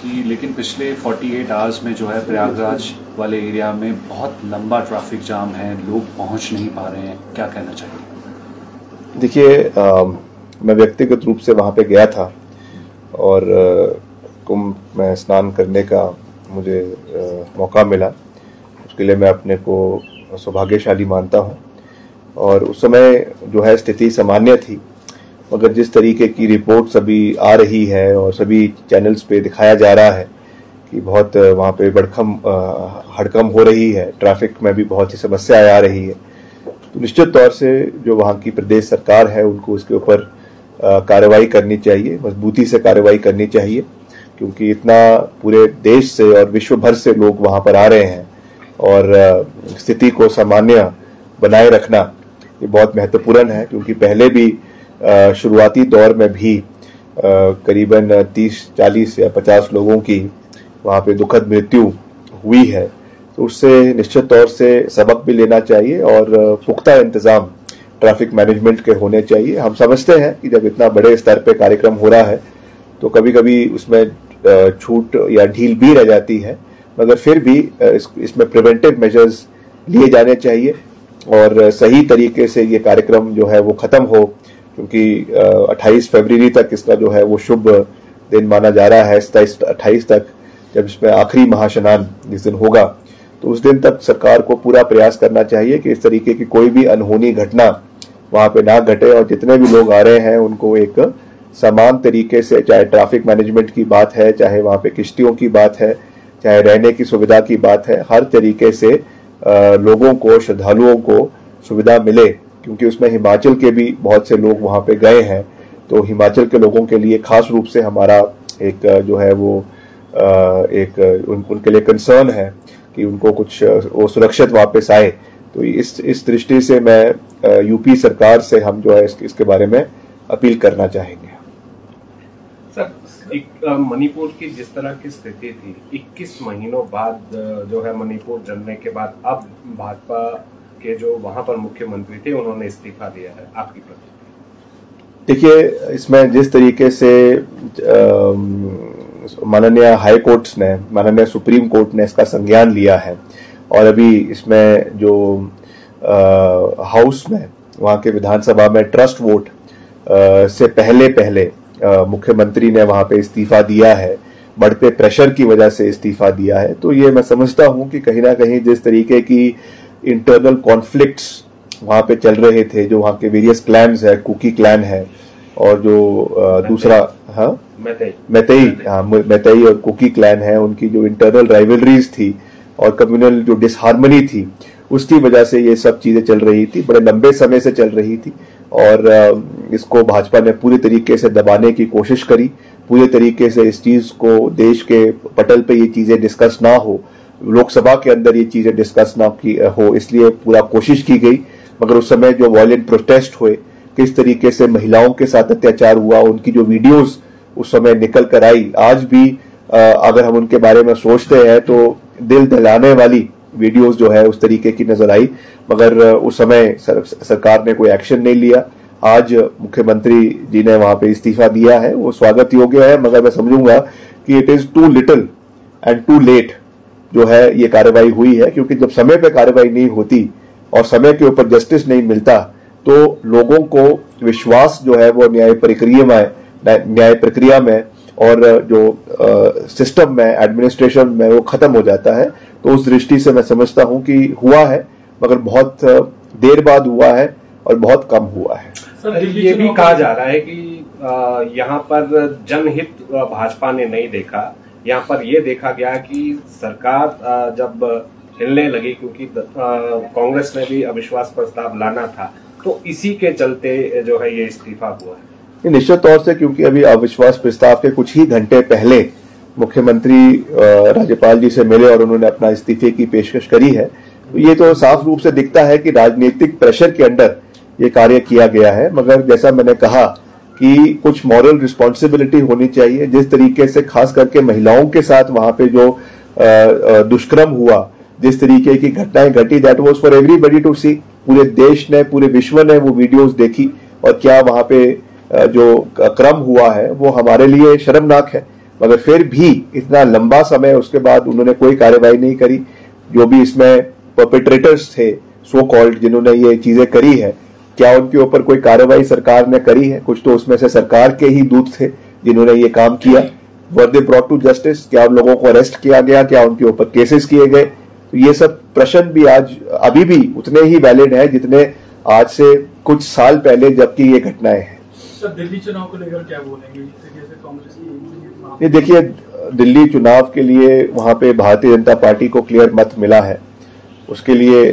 कि लेकिन पिछले 48 आवर्स में जो है प्रयागराज वाले एरिया में बहुत लंबा ट्रैफिक जाम है, लोग पहुंच नहीं पा रहे हैं, क्या कहना चाहिए? देखिए, मैं व्यक्तिगत रूप से वहाँ पे गया था और कुंभ में स्नान करने का मुझे मौका मिला। उसके लिए मैं अपने को सौभाग्यशाली मानता हूँ। और उस समय जो है स्थिति सामान्य थी, मगर जिस तरीके की रिपोर्ट्स अभी आ रही है और सभी चैनल्स पे दिखाया जा रहा है कि बहुत वहाँ पे हड़कंप हो रही है, ट्रैफिक में भी बहुत सी समस्याएं आ रही है, तो निश्चित तौर से जो वहाँ की प्रदेश सरकार है उनको उसके ऊपर कार्रवाई करनी चाहिए, मजबूती से कार्रवाई करनी चाहिए, क्योंकि इतना पूरे देश से और विश्व भर से लोग वहाँ पर आ रहे हैं और स्थिति को सामान्य बनाए रखना ये बहुत महत्वपूर्ण है। क्योंकि पहले भी शुरुआती दौर में भी करीबन 30, 40 या 50 लोगों की वहाँ पे दुखद मृत्यु हुई है, तो उससे निश्चित तौर से सबक भी लेना चाहिए और पुख्ता इंतजाम ट्रैफिक मैनेजमेंट के होने चाहिए। हम समझते हैं कि जब इतना बड़े स्तर पे कार्यक्रम हो रहा है तो कभी कभी उसमें छूट या ढील भी रह जाती है, मगर फिर भी इसमें प्रिवेंटिव मेजर्स लिए जाने चाहिए और सही तरीके से ये कार्यक्रम जो है वो खत्म हो, क्योंकि 28 फरवरी तक इसका जो है वो शुभ दिन माना जा रहा है। 27-28 तक जब इसमें आखिरी महास्नान जिस दिन होगा, तो उस दिन तक सरकार को पूरा प्रयास करना चाहिए कि इस तरीके की कोई भी अनहोनी घटना वहां पे ना घटे और जितने भी लोग आ रहे हैं उनको एक समान तरीके से, चाहे ट्रैफिक मैनेजमेंट की बात है, चाहे वहां पे किश्तियों की बात है, चाहे रहने की सुविधा की बात है, हर तरीके से लोगों को, श्रद्धालुओं को सुविधा मिले। क्योंकि उसमें हिमाचल के भी बहुत से लोग वहां पे गए हैं, तो हिमाचल के लोगों के लिए खास रूप से हमारा एक जो है वो उनके लिए कंसर्न है कि उनको कुछ वो सुरक्षित वापस आए। तो इस दृष्टि से मैं यूपी सरकार से हम जो है इसके बारे में अपील करना चाहेंगे। सर, मणिपुर की जिस तरह की स्थिति थी, 21 महीनों बाद जो है मणिपुर जलने के बाद अब भाजपा के जो वहां पर मुख्यमंत्री थे उन्होंने इस्तीफा दिया है, आपकी प्रतिक्रिया? देखिए, इसमें जिस तरीके से माननीय हाई कोर्ट ने, माननीय सुप्रीम कोर्ट ने इसका संज्ञान लिया है और अभी इसमें जो हाउस में, वहां के विधानसभा में ट्रस्ट वोट से पहले मुख्यमंत्री ने वहां पे इस्तीफा दिया है, बढ़ते प्रेशर की वजह से इस्तीफा दिया है। तो ये मैं समझता हूं कि कहीं ना कहीं जिस तरीके की इंटरनल कॉन्फ्लिक्ट्स वहां पे चल रहे थे, जो वहां के वेरियस क्लैन्स है, कुकी क्लैन है और जो दूसरा मैतेई और कुकी क्लैन है, उनकी जो इंटरनल राइवलरीज थी और कम्युनल जो डिसहार्मनी थी, उसकी वजह से ये सब चीजें चल रही थी, बड़े लंबे समय से चल रही थी और इसको भाजपा ने पूरी तरीके से दबाने की कोशिश करी, पूरे तरीके से इस चीज को देश के पटल पे ये चीजें डिस्कस ना हो, लोकसभा के अंदर ये चीजें डिस्कस ना हो, इसलिए पूरा कोशिश की गई। मगर उस समय जो वायलेंट प्रोटेस्ट हुए, किस तरीके से महिलाओं के साथ अत्याचार हुआ, उनकी जो वीडियोस उस समय निकल कर आई, आज भी अगर हम उनके बारे में सोचते हैं तो दिल दहलाने वाली वीडियोस जो है उस तरीके की नजर आई, मगर उस समय सरकार ने कोई एक्शन नहीं लिया। आज मुख्यमंत्री जी ने वहां पे इस्तीफा दिया है, वो स्वागत योग्य है, मगर मैं समझूंगा कि it is too little and too late जो है ये कार्रवाई हुई है, क्योंकि जब समय पे कार्रवाई नहीं होती और समय के ऊपर जस्टिस नहीं मिलता तो लोगों को विश्वास जो है वो न्याय प्रक्रिया में और जो सिस्टम में, एडमिनिस्ट्रेशन में, वो खत्म हो जाता है। तो उस दृष्टि से मैं समझता हूं कि हुआ है, मगर बहुत देर बाद हुआ है और बहुत कम हुआ है। सर, ये भी कहा जा रहा है कि यहाँ पर जनहित भाजपा ने नहीं देखा, यहाँ पर ये देखा गया कि सरकार जब हिलने लगी, क्योंकि कांग्रेस ने भी अविश्वास प्रस्ताव लाना था, तो इसी के चलते जो है ये इस्तीफा हुआ है। निश्चित तौर से, क्योंकि अभी अविश्वास प्रस्ताव के कुछ ही घंटे पहले मुख्यमंत्री राज्यपाल जी से मिले और उन्होंने अपना इस्तीफे की पेशकश करी है, तो ये तो साफ रूप से दिखता है कि राजनीतिक प्रेशर के अंडर ये कार्य किया गया है। मगर जैसा मैंने कहा कि कुछ मॉरल रिस्पॉन्सिबिलिटी होनी चाहिए। जिस तरीके से खास करके महिलाओं के साथ वहां पे जो दुष्कर्म हुआ, जिस तरीके की घटनाएं घटी, that was for everybody to see. पूरे देश ने, पूरे विश्व ने वो वीडियोस देखी और क्या वहां पे जो क्रम हुआ है वो हमारे लिए शर्मनाक है। मगर फिर भी इतना लंबा समय उसके बाद उन्होंने कोई कार्रवाई नहीं करी। जो भी इसमें परपेट्रेटर्स थे सो कॉल्ड जिन्होंने ये चीजें करी है, क्या उनके ऊपर कोई कार्रवाई सरकार ने करी है? कुछ तो उसमें से सरकार के ही दूत थे जिन्होंने ये काम किया। वर दे ब्रॉट टू जस्टिस? क्या उन लोगों को अरेस्ट किया गया? क्या उनके ऊपर केसेस किए गए? तो ये सब प्रश्न भी आज अभी भी उतने ही वैलिड है जितने आज से कुछ साल पहले जबकि ये घटनाएं हैं। सर, दिल्ली चुनाव को लेकर क्या बोलेंगे? कांग्रेस की ये देखिए, दिल्ली चुनाव के लिए वहां पे भारतीय जनता पार्टी को क्लियर मत मिला है। उसके लिए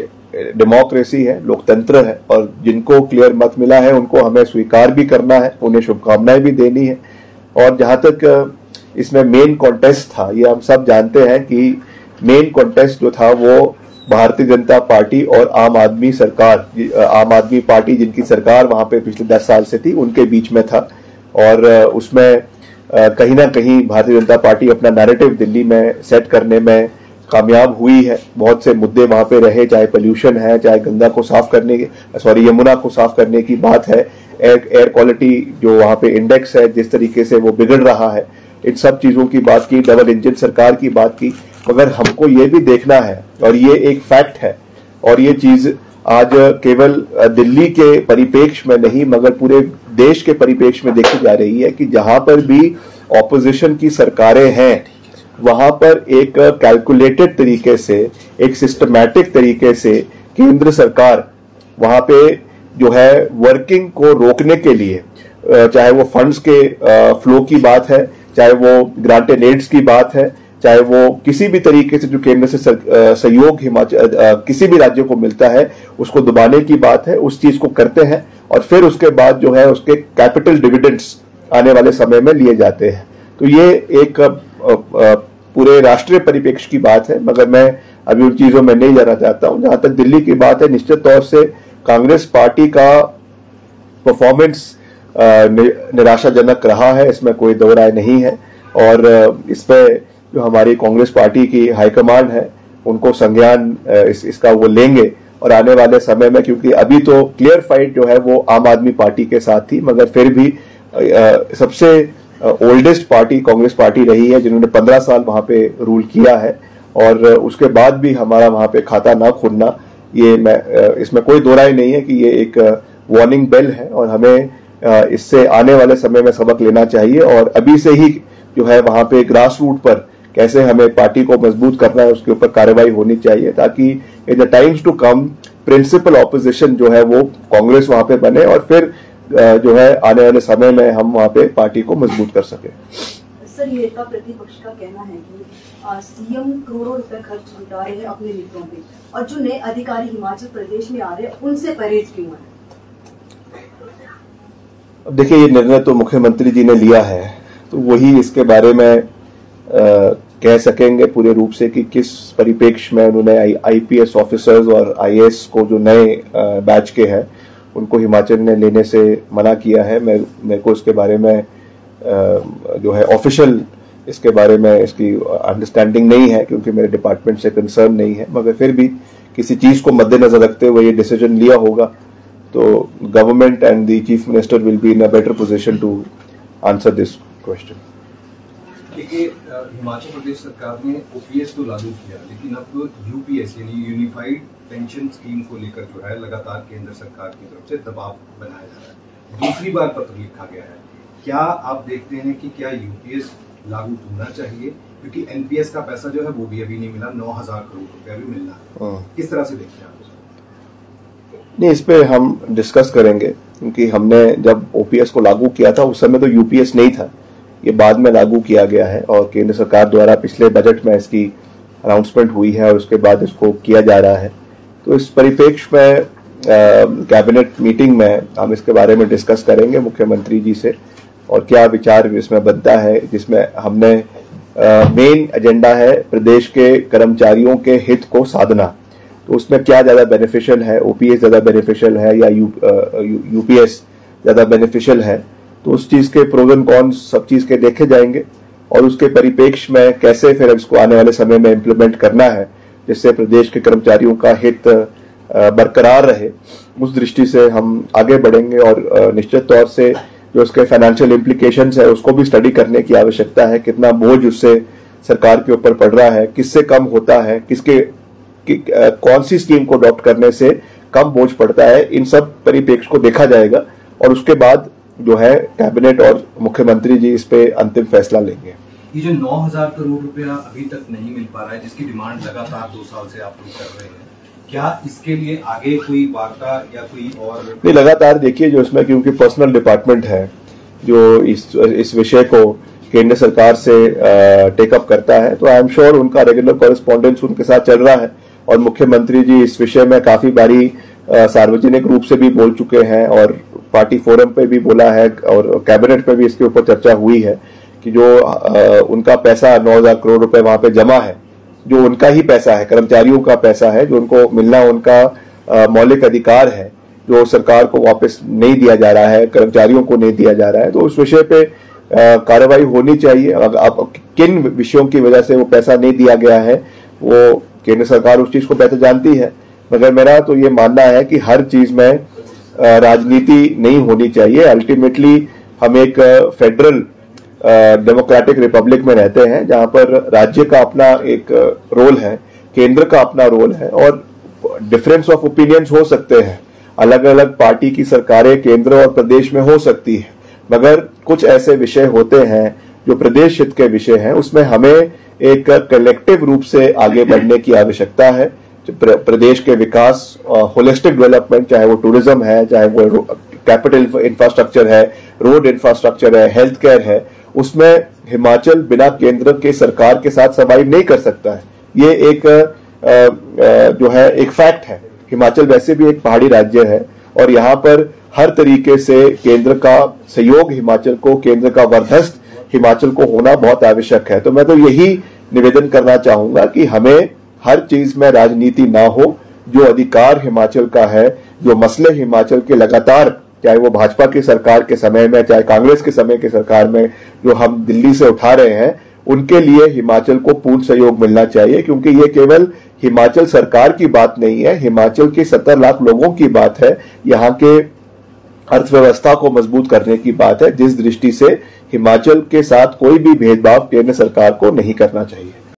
डेमोक्रेसी है, लोकतंत्र है, और जिनको क्लियर मत मिला है उनको हमें स्वीकार भी करना है, उन्हें शुभकामनाएं भी देनी है। और जहां तक इसमें मेन कॉन्टेस्ट था, ये हम सब जानते हैं कि मेन कॉन्टेस्ट जो था वो भारतीय जनता पार्टी और आम आदमी सरकार, आम आदमी पार्टी जिनकी सरकार वहां पे पिछले 10 साल से थी, उनके बीच में था। और उसमें कहीं ना कहीं भारतीय जनता पार्टी अपना नैरेटिव दिल्ली में सेट करने में कामयाब हुई है। बहुत से मुद्दे वहां पे रहे, चाहे पोल्यूशन है, चाहे गंगा को साफ करने की यमुना को साफ करने की बात है, एयर क्वालिटी जो वहां पे इंडेक्स है जिस तरीके से वो बिगड़ रहा है, इन सब चीजों की बात की, डबल इंजन सरकार की बात की। मगर हमको ये भी देखना है, और ये एक फैक्ट है, और ये चीज आज केवल दिल्ली के परिप्रेक्ष्य में नहीं मगर पूरे देश के परिप्रेक्ष्य में देखी जा रही है कि जहां पर भी ऑपोजिशन की सरकारें हैं वहां पर एक कैलकुलेटेड तरीके से, एक सिस्टमैटिक तरीके से केंद्र सरकार वहां पे जो है वर्किंग को रोकने के लिए, चाहे वो फंड्स के फ्लो की बात है, चाहे वो ग्रांट एंड एड्स की बात है, चाहे वो किसी भी तरीके से जो केंद्र से सहयोग किसी भी राज्य को मिलता है उसको दबाने की बात है, उस चीज को करते हैं। और फिर उसके बाद जो है उसके कैपिटल डिविडेंड्स आने वाले समय में लिए जाते हैं। तो ये एक पूरे राष्ट्रीय परिप्रेक्ष्य की बात है, मगर मैं अभी उन चीजों में नहीं जाना चाहता हूं। जहां तक दिल्ली की बात है, निश्चित तौर से कांग्रेस पार्टी का परफॉर्मेंस निराशाजनक रहा है, इसमें कोई दो राय नहीं है। और इस पे जो हमारी कांग्रेस पार्टी की हाईकमान है उनको संज्ञान इसका वो लेंगे। और आने वाले समय में, क्योंकि अभी तो क्लियर फाइट जो है वो आम आदमी पार्टी के साथ थी, मगर फिर भी सबसे ओल्डेस्ट पार्टी कांग्रेस पार्टी रही है जिन्होंने 15 साल वहां पे रूल किया है। और उसके बाद भी हमारा वहां पे खाता ना खुलना, ये इसमें कोई दो राय नहीं है कि ये एक वार्निंग बेल है, और हमें इससे आने वाले समय में सबक लेना चाहिए। और अभी से ही जो है वहां पे ग्रास रूट पर कैसे हमें पार्टी को मजबूत करना है उसके ऊपर कार्रवाई होनी चाहिए, ताकि in the times to come principal opposition जो है वो कांग्रेस वहां पे बने, और फिर जो है आने वाले समय में हम वहां पे पार्टी को मजबूत कर सके। सर, ये नेता प्रतिपक्ष का कहना है कि सीएम करोड़ों रुपए खर्च जुटा रहे हैं अपने नेताओं पे, और जो नए अधिकारी हिमाचल प्रदेश में आ रहे हैं उनसे परहेज क्यों है? अब देखिए, ये निर्णय तो मुख्यमंत्री जी ने लिया है, तो वही इसके बारे में कह सकेंगे पूरे रूप से कि किस परिप्रेक्ष्य में उन्होंने आईपीएस ऑफिसर्स और आईएएस को जो नए बैच के हैं उनको हिमाचल ने लेने से मना किया है। मेरे को इसके बारे में जो है ऑफिशियल इसके बारे में इसकी अंडरस्टैंडिंग नहीं है, क्योंकि मेरे डिपार्टमेंट से कंसर्न नहीं है। मगर फिर भी किसी चीज को मद्देनजर रखते हुए ये डिसीजन लिया होगा, तो government and the chief minister will be in a better position to answer this question. देखिए, हिमाचल प्रदेश सरकार ने ओपीएस तो लागू किया, लेकिन अब यूपीएस यानी यूनिफाइड पेंशन स्कीम को लेकर जो है लगातार केंद्र सरकार की तरफ से दबाव बनाया जा रहा है। दूसरी बार पत्र लिखा गया है। क्या आप देखते हैं कि क्या यूपीएस लागू होना चाहिए, क्योंकि एनपीएस का पैसा जो है वो भी अभी नहीं मिला, 9,000 करोड़ रुपया भी मिलना है। किस तरह से देखते हैं आप उसको? नहीं, इस पे हम डिस्कस करेंगे, क्योंकि हमने जब ओपीएस को लागू किया था उस समय तो यूपीएस नहीं था, ये बाद में लागू किया गया है। और केंद्र सरकार द्वारा पिछले बजट में इसकी अनाउंसमेंट हुई है और उसके बाद इसको किया जा रहा है। तो इस परिप्रेक्ष्य में कैबिनेट मीटिंग में हम इसके बारे में डिस्कस करेंगे मुख्यमंत्री जी से, और क्या विचार इसमें बनता है, जिसमें हमने मेन एजेंडा है प्रदेश के कर्मचारियों के हित को साधना। तो उसमें क्या ज्यादा बेनिफिशियल है, ओपीएस ज्यादा बेनिफिशियल है या यूपीएस ज्यादा बेनिफिशियल है, तो उस चीज के प्रोज एंड कॉन्स सब चीज के देखे जाएंगे, और उसके परिप्रेक्ष्य में कैसे फिर इसको आने वाले समय में इम्प्लीमेंट करना है जिससे प्रदेश के कर्मचारियों का हित बरकरार रहे, उस दृष्टि से हम आगे बढ़ेंगे। और निश्चित तौर से जो उसके फाइनेंशियल इम्प्लीकेशंस है उसको भी स्टडी करने की आवश्यकता है। कितना बोझ उससे सरकार के ऊपर पड़ रहा है, किससे कम होता है, कौन सी स्कीम को अडॉप्ट करने से कम बोझ पड़ता है, इन सब परिप्रेक्ष्य को देखा जाएगा और उसके बाद जो है कैबिनेट और मुख्यमंत्री जी इस पे अंतिम फैसला लेंगे। ये जो 9,000 करोड़ रुपया अभी तक नहीं मिल पा रहा है, जिसकी डिमांड लगातार 2 साल से आप लोग कर रहे हैं, क्या इसके लिए आगे कोई वार्ता या कोई और? नहीं, लगातार देखिए जो इसमें क्योंकि पर्सनल डिपार्टमेंट है जो इस विषय को केंद्र सरकार से टेकअप करता है, तो आई एम श्योर उनका रेगुलर कॉरेस्पॉन्डेंस उनके साथ चल रहा है और मुख्यमंत्री जी इस विषय में काफी बारी सार्वजनिक रूप से भी बोल चुके हैं और पार्टी फोरम पे भी बोला है और कैबिनेट पे भी इसके ऊपर चर्चा हुई है कि जो उनका पैसा 9,000 करोड़ रुपए वहां पे जमा है, जो उनका ही पैसा है, कर्मचारियों का पैसा है, जो उनको मिलना उनका मौलिक अधिकार है, जो सरकार को वापस नहीं दिया जा रहा है, कर्मचारियों को नहीं दिया जा रहा है, तो उस विषय पे कार्रवाई होनी चाहिए। अब किन विषयों की वजह से वो पैसा नहीं दिया गया है वो केंद्र सरकार उस चीज को बेहतर जानती है, मगर मेरा तो ये मानना है कि हर चीज में राजनीति नहीं होनी चाहिए। अल्टीमेटली हम एक फेडरल डेमोक्रेटिक रिपब्लिक में रहते हैं जहां पर राज्य का अपना एक रोल है, केंद्र का अपना रोल है और डिफरेंस ऑफ ओपिनियंस हो सकते हैं, अलग अलग पार्टी की सरकारें केंद्र और प्रदेश में हो सकती है, मगर कुछ ऐसे विषय होते हैं जो प्रदेश हित के विषय हैं, उसमें हमें एक कलेक्टिव रूप से आगे बढ़ने की आवश्यकता है। प्रदेश के विकास, होलिस्टिक डेवलपमेंट, चाहे वो टूरिज्म है, चाहे वो कैपिटल इंफ्रास्ट्रक्चर है, रोड इंफ्रास्ट्रक्चर है, हेल्थ केयर है, उसमें हिमाचल बिना केंद्र के सरकार के साथ सर्वाइव नहीं कर सकता है। ये एक जो है एक फैक्ट है। हिमाचल वैसे भी एक पहाड़ी राज्य है और यहाँ पर हर तरीके से केंद्र का सहयोग हिमाचल को, केंद्र का वर्धस्त हिमाचल को होना बहुत आवश्यक है। तो मैं तो यही निवेदन करना चाहूंगा कि हमें हर चीज में राजनीति ना हो, जो अधिकार हिमाचल का है, जो मसले हिमाचल के लगातार, चाहे वो भाजपा की सरकार के समय में, चाहे कांग्रेस के समय की सरकार में, जो हम दिल्ली से उठा रहे हैं, उनके लिए हिमाचल को पूर्ण सहयोग मिलना चाहिए, क्योंकि ये केवल हिमाचल सरकार की बात नहीं है, हिमाचल के 70 लाख लोगों की बात है, यहाँ के अर्थव्यवस्था को मजबूत करने की बात है, जिस दृष्टि से हिमाचल के साथ कोई भी भेदभाव केंद्र सरकार को नहीं करना चाहिए।